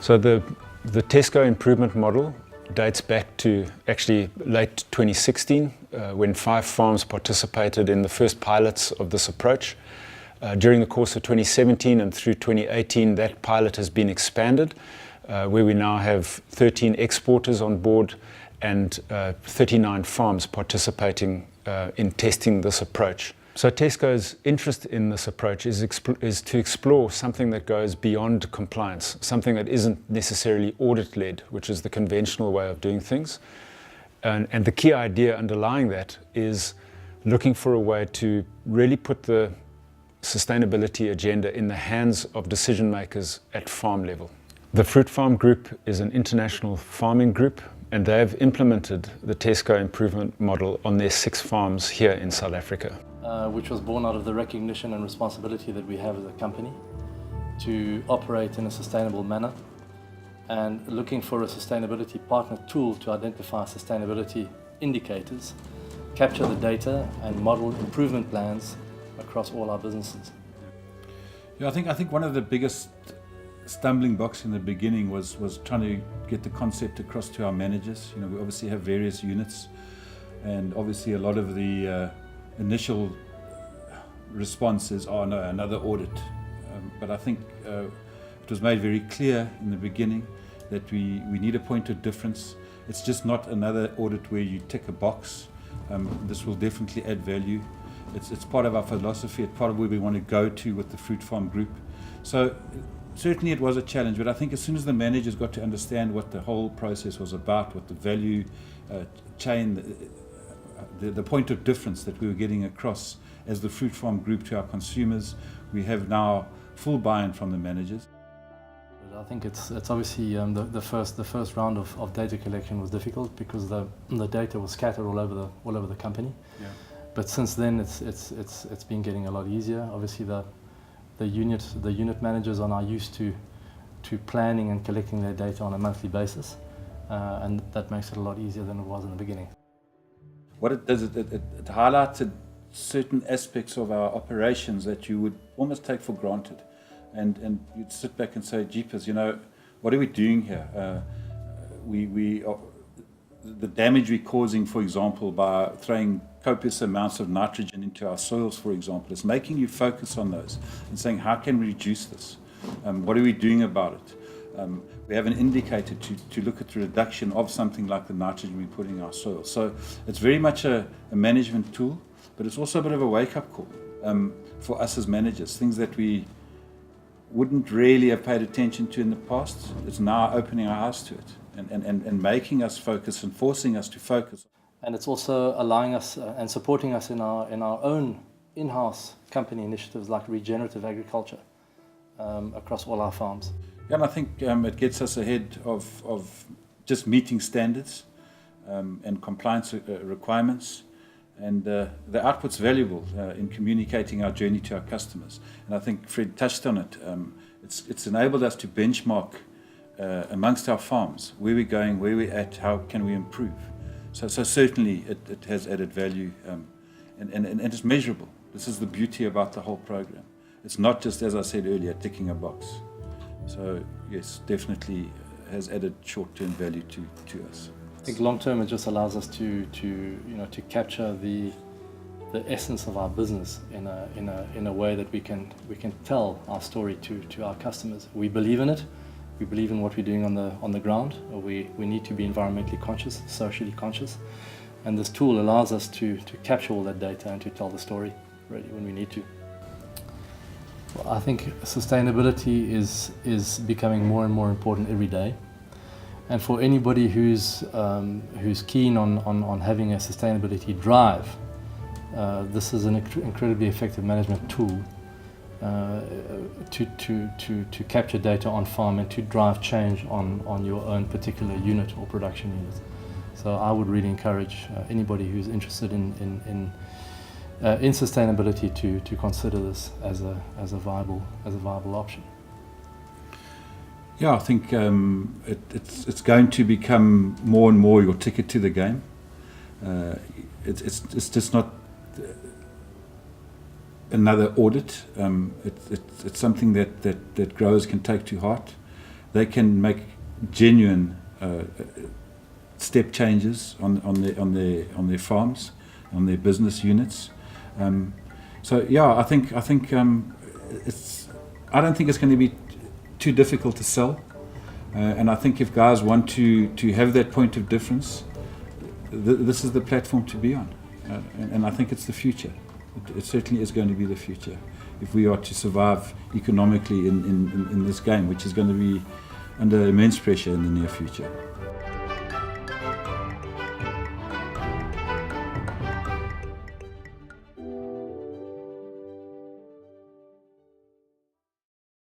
So the Tesco improvement model dates back to actually late 2016 when 5 farms participated in the first pilots of this approach. During the course of 2017 and through 2018, that pilot has been expanded, where we now have 13 exporters on board and 39 farms participating in testing this approach. So Tesco's interest in this approach is to explore something that goes beyond compliance, something that isn't necessarily audit-led, which is the conventional way of doing things. And the key idea underlying that is looking for a way to really put the sustainability agenda in the hands of decision makers at farm level. The Fruit Farm Group is an international farming group, and they have implemented the Tesco improvement model on their 6 farms here in South Africa. Which was born out of the recognition and responsibility that we have as a company to operate in a sustainable manner, and looking for a sustainability partner tool to identify sustainability indicators, capture the data and model improvement plans across all our businesses. Yeah, I think one of the biggest stumbling blocks in the beginning was trying to get the concept across to our managers. We obviously have various units, and obviously a lot of the initial responses are no, another audit. But I think it was made very clear in the beginning that we need a point of difference. It's just not another audit where you tick a box. This will definitely add value. It's part of our philosophy, it's part of where we want to go to with the Fruit Farm Group. So certainly it was a challenge, but I think as soon as the managers got to understand what the whole process was about, what the value chain, the point of difference that we were getting across as the Fruit Farm Group to our consumers, we have now full buy-in from the managers. I think it's obviously the first round of data collection was difficult because the data was scattered all over the company. Yeah. But since then it's been getting a lot easier. Obviously the unit managers are now used to planning and collecting their data on a monthly basis, and that makes it a lot easier than it was in the beginning. What it does, it highlighted certain aspects of our operations that you would almost take for granted. And you'd sit back and say, jeepers, what are we doing here? We are, the damage we're causing, for example, by throwing copious amounts of nitrogen into our soils, for example, is making you focus on those and saying, how can we reduce this? What are we doing about it? We have an indicator to look at the reduction of something like the nitrogen we put in our soil. So it's very much a management tool, but it's also a bit of a wake-up call for us as managers, things that we wouldn't really have paid attention to in the past. It's now opening our eyes to it and making us focus and forcing us to focus. And it's also allowing us and supporting us in our own in-house company initiatives like regenerative agriculture across all our farms. Yeah, and I think it gets us ahead of just meeting standards and compliance requirements. And the output's valuable in communicating our journey to our customers. And I think Fred touched on it. It's enabled us to benchmark amongst our farms, where we're going, where we're at, how can we improve. So certainly it has added value and it's measurable. This is the beauty about the whole program. It's not just, as I said earlier, ticking a box. So yes, definitely has added short-term value to us. I think long term it just allows us to capture the essence of our business in a way that we can tell our story to our customers. We believe in it. We believe in what we're doing on the ground. We need to be environmentally conscious, socially conscious, and this tool allows us to capture all that data and to tell the story really when we need to. Well, I think sustainability is becoming more and more important every day. And for anybody who's keen on having a sustainability drive, this is an incredibly effective management tool to capture data on farm and to drive change on your own particular unit or production unit. So I would really encourage anybody who's interested in sustainability to consider this as a viable option. Yeah, I think it's going to become more and more your ticket to the game. It's just not another audit. It's something that growers can take to heart. they can make genuine step changes on their farms, on their business units. So yeah, I think it's. I don't think it's going to be too difficult to sell, and I think if guys want to have that point of difference, this is the platform to be on, and I think it's the future. It certainly is going to be the future if we are to survive economically in this game, which is going to be under immense pressure in the near future.